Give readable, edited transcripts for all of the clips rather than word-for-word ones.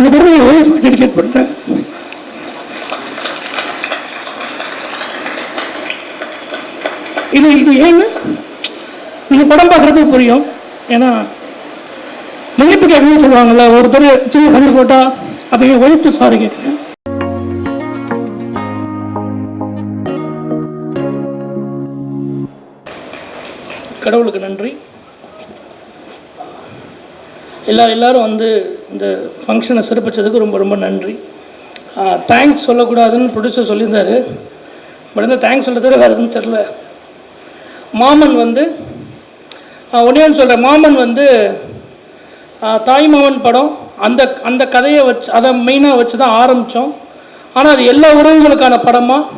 இந்த படம் என் wife dedicate பண்ணுறேன். இது ஏன்னு நீங்கள் படம் பார்க்குறதுக்கு புரியும். ஏன்னா மன்னிப்பு கேட்கணும்னு சொல்லுவாங்கள்ல, ஒருத்தர் சின்ன கண்டு போட்டால் அப்போ என் ஒய்ஃப்ட்டு சாரி கேட்குறேன். கடவுளுக்கு நன்றி. எல்லாரும் வந்து இந்த ஃபங்க்ஷனை சிறப்பிச்சதுக்கு ரொம்ப ரொம்ப நன்றி. தேங்க்ஸ் சொல்லக்கூடாதுன்னு ப்ரொடியூசர் சொல்லியிருந்தார். பட் இந்த தேங்க்ஸ் சொல்கிறத வேறு எதுவும் தெரில. மாமன் வந்து ஒன்றே ஒன்று சொல்கிறேன். மாமன் வந்து தாய்மாமன் படம் அந்த கதையை வச்சு அதை மெயினாக வச்சு தான் ஆரம்பித்தோம். ஆனால் அது எல்லா உறவுகளுக்கான படமாக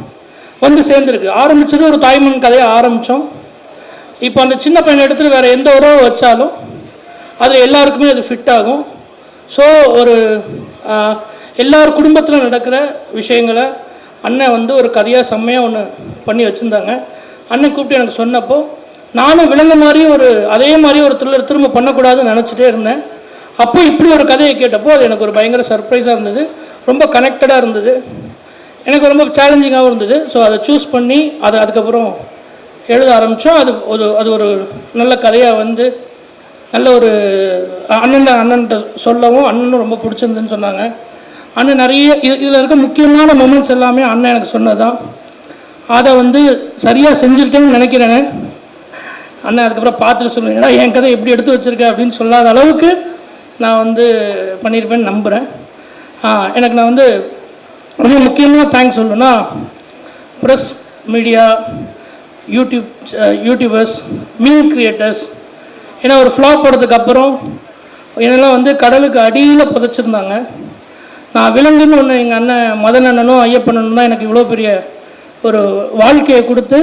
வந்து சேர்ந்துருக்கு. ஆரம்பித்தது ஒரு தாய்மாமன் கதையை ஆரம்பித்தோம். இப்போ அந்த சின்ன பையனை எடுத்துகிட்டு வேறு எந்த உறவு வச்சாலும் அது எல்லாருக்குமே அது ஃபிட் ஆகும். ஸோ ஒரு எல்லார் குடும்பத்தில் நடக்கிற விஷயங்களை அண்ணன் வந்து ஒரு கதையாக செம்மையாக ஒன்று பண்ணி வச்சுருந்தாங்க. அண்ணன் கூப்பிட்டு எனக்கு சொன்னப்போ நானும் விலங்கு மாதிரி அதே மாதிரி ஒரு த்ரில்லர் திரும்ப பண்ணக்கூடாதுன்னு நினச்சிட்டே இருந்தேன். அப்போ இப்படி ஒரு கதையை கேட்டப்போ அது எனக்கு ஒரு பயங்கர சர்ப்ரைஸாக இருந்தது. ரொம்ப கனெக்டடாக இருந்தது. எனக்கு ரொம்ப சேலஞ்சிங்காகவும் இருந்தது. ஸோ அதை சூஸ் பண்ணி அதுக்கப்புறம் எழுத ஆரம்பித்தோம். அது ஒரு நல்ல கதையாக வந்து நல்ல ஒரு அண்ணன்ட்ட சொல்லவும் அண்ணனும் ரொம்ப பிடிச்சிருந்துன்னு சொன்னாங்க. அண்ணன் நிறைய இதில் இருக்க முக்கியமான மொமெண்ட்ஸ் எல்லாமே அண்ணன் எனக்கு சொன்னதான். அதை வந்து சரியாக செஞ்சுருக்கேன்னு நினைக்கிறேன். அண்ணன் அதுக்கப்புறம் பார்த்துட்டு சொல்லுங்கடா என் கதை எப்படி எடுத்து வச்சுருக்கேன் அப்படின்னு சொல்லாத அளவுக்கு நான் வந்து பண்ணியிருப்பேன்னு நம்புகிறேன். எனக்கு நான் வந்து ரொம்ப முக்கியமாக தேங்க்ஸ் சொல்லணும்னா press media, YouTubers, meme creators. ஏன்னா ஒரு ஃப்ளாப் போடுறதுக்கப்புறம் என்னெல்லாம் வந்து கடலுக்கு அடியில் புதைச்சிருந்தாங்க. நான் விலங்குன்னு ஒன்று எங்கள் அண்ணன் மதன் அண்ணனும் ஐயப்பண்ணனும் தான் எனக்கு இவ்வளோ பெரிய ஒரு வாழ்க்கையை கொடுத்து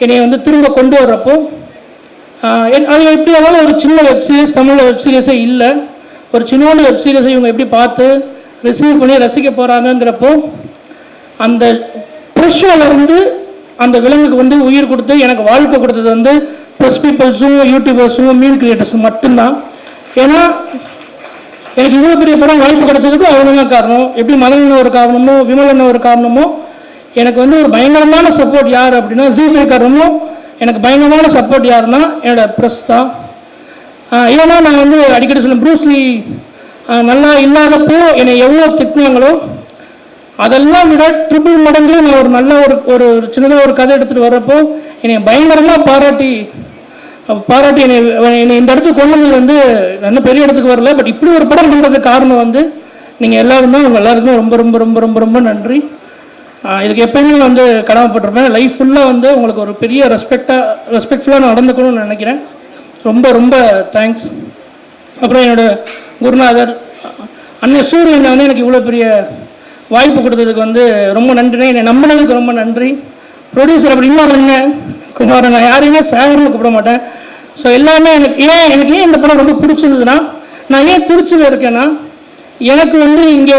என்னை வந்து திரும்ப கொண்டு வர்றப்போ அது எப்படி ஆனாலும் ஒரு சின்ன வெப்சீரிஸ், தமிழில் வெப்சீரிஸே இல்லை, ஒரு சின்னோண்டு வெப்சீரிஸை இவங்க எப்படி பார்த்து ரிசீவ் பண்ணி ரசிக்க போகிறாங்கங்கிறப்போ அந்த ப்ரெஷ்ஷில் அந்த விலங்குக்கு வந்து உயிர் கொடுத்து எனக்கு வாழ்க்கை கொடுத்தது வந்து ப்ரெஸ் பீப்புள்ஸும் யூடியூபர்ஸும் மீன் கிரியேட்டர்ஸும் மட்டும்தான். ஏன்னா எனக்கு இவ்வளோ பெரிய படம் வாய்ப்பு கிடைச்சதுக்கு அவங்க தான் காரணம். எப்படி மதன் ஒரு காரணமோ விமலன் ஒரு காரணமோ எனக்கு வந்து ஒரு பயங்கரமான சப்போர்ட் யார் அப்படின்னா ஜீஃபை காரணமும் எனக்கு பயங்கரமான சப்போர்ட் யாருன்னா என்னோடய ப்ரெஸ் தான். ஏன்னா நான் வந்து அடிக்கடி சொல்லுவேன், ப்ரூஸ்லி நல்லா இல்லாதப்போ என்னை எவ்வளோ திட்டினாங்களோ அதெல்லாம் விட ட்ரிபிள் மடங்கு நான் ஒரு நல்ல ஒரு சின்னதாக ஒரு கதை எடுத்துகிட்டு வர்றப்போ என்னை பயங்கரமாக பாராட்டி என்னை இந்த இடத்துக்கு கொண்டு வந்தது வந்து நல்ல பெரிய இடத்துக்கு வரல. பட் இப்படி ஒரு படம் பண்ணுறதுக்கு காரணம் வந்து நீங்கள் எல்லோரும் தான். உங்கள் எல்லாருக்குமே ரொம்ப ரொம்ப ரொம்ப ரொம்ப ரொம்ப நன்றி. இதுக்கு எப்போயுமே வந்து கடமைப்பட்டிருப்பேன். லைஃப் ஃபுல்லாக வந்து உங்களுக்கு ஒரு பெரிய ரெஸ்பெக்ட்ஃபுல்லாக நான் நடந்துக்கணும்னு நினைக்கிறேன். ரொம்ப ரொம்ப தேங்க்ஸ். அப்புறம் என்னோடய குருநாதர் அண்ணன் சூரியனை வந்து எனக்கு இவ்வளோ பெரிய வாய்ப்பு கொடுத்ததுக்கு வந்து ரொம்ப நன்றி. என்னை நம்பினதுக்கு ரொம்ப நன்றி. ப்ரொடியூசர் அப்படி இன்னும் அண்ணன் குமாரன், நான் யாரையுமே சேகர்னு கூப்பிட மாட்டேன். ஸோ எல்லாமே எனக்கு ஏன் இந்த படம் ரொம்ப பிடிச்சிருந்ததுன்னா, நான் ஏன் திருச்சியில் இருக்கேன்னா எனக்கு வந்து இங்கே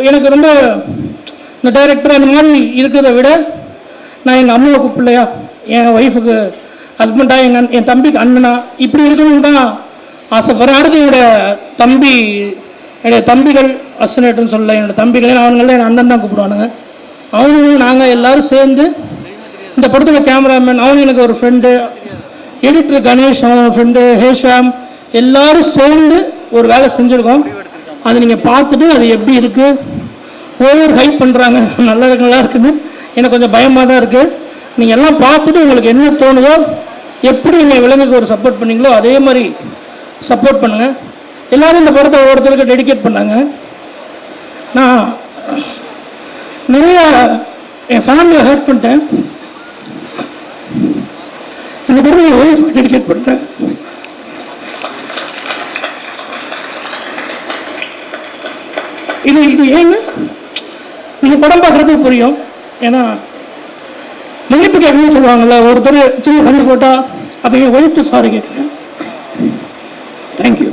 எனக்கு ரொம்ப இந்த டைரக்டர் அந்த மாதிரி இருக்கிறத விட நான் எங்கள் அம்மாவை கூப்பிடலையா, என் ஒய்ஃபுக்கு ஹஸ்பண்டாக, என் தம்பிக்கு அண்ணனா இப்படி இருக்கணும்னு தான் ஆசைப்படுறேன். அடுத்து என்னுடைய தம்பிகள் அசனேட்டுன்னு சொல்ல, என்னோடய தம்பிகளே அவங்கள என் அண்ணன் தான் கூப்பிடுவானுங்க. அவங்களும் நாங்கள் எல்லோரும் சேர்ந்து இந்த படத்தில் கேமராமேன் அவனு எனக்கு ஒரு ஃப்ரெண்டு, எடிட்டர் கணேஷ் அவன் ஃப்ரெண்டு, ஹேஷாம் எல்லோரும் சேர்ந்து ஒரு வேலை செஞ்சுருக்கோம். அது நீங்கள் பார்த்துட்டு அது எப்படி இருக்குது, ஓவர் ஹைப் பண்ணுறாங்க, நல்லா இருக்குன்னு எனக்கு கொஞ்சம் பயமாக தான் இருக்குது. நீங்கள் எல்லாம் பார்த்துட்டு உங்களுக்கு என்ன தோணுதோ, எப்படி நீங்கள் விலங்குக்கு ஒரு சப்போர்ட் பண்ணீங்களோ அதே மாதிரி சப்போர்ட் பண்ணுங்கள். எல்லோரும் இந்த படத்தை ஒவ்வொருத்தருக்கு டெடிகேட் பண்ணாங்க. நான் நிறையா என் ஃபேமிலியை ஹர்ட் பண்ணிட்டேன். இந்த படத்தை என் ஒய்ஃப் டெடிகேட் பண்ணுறேன். இது ஏன்னு நீங்கள் படம் பார்க்குறதுக்கு புரியும். ஏன்னா மன்னிப்பு கேட்கணும்னு சொல்லுவாங்கள்ல, ஒருத்தர் சின்ன கண்டு போட்டால் அப்போ என் ஒய்ஃப்ட்டு சாரி கேட்குறேன். தேங்க்யூ.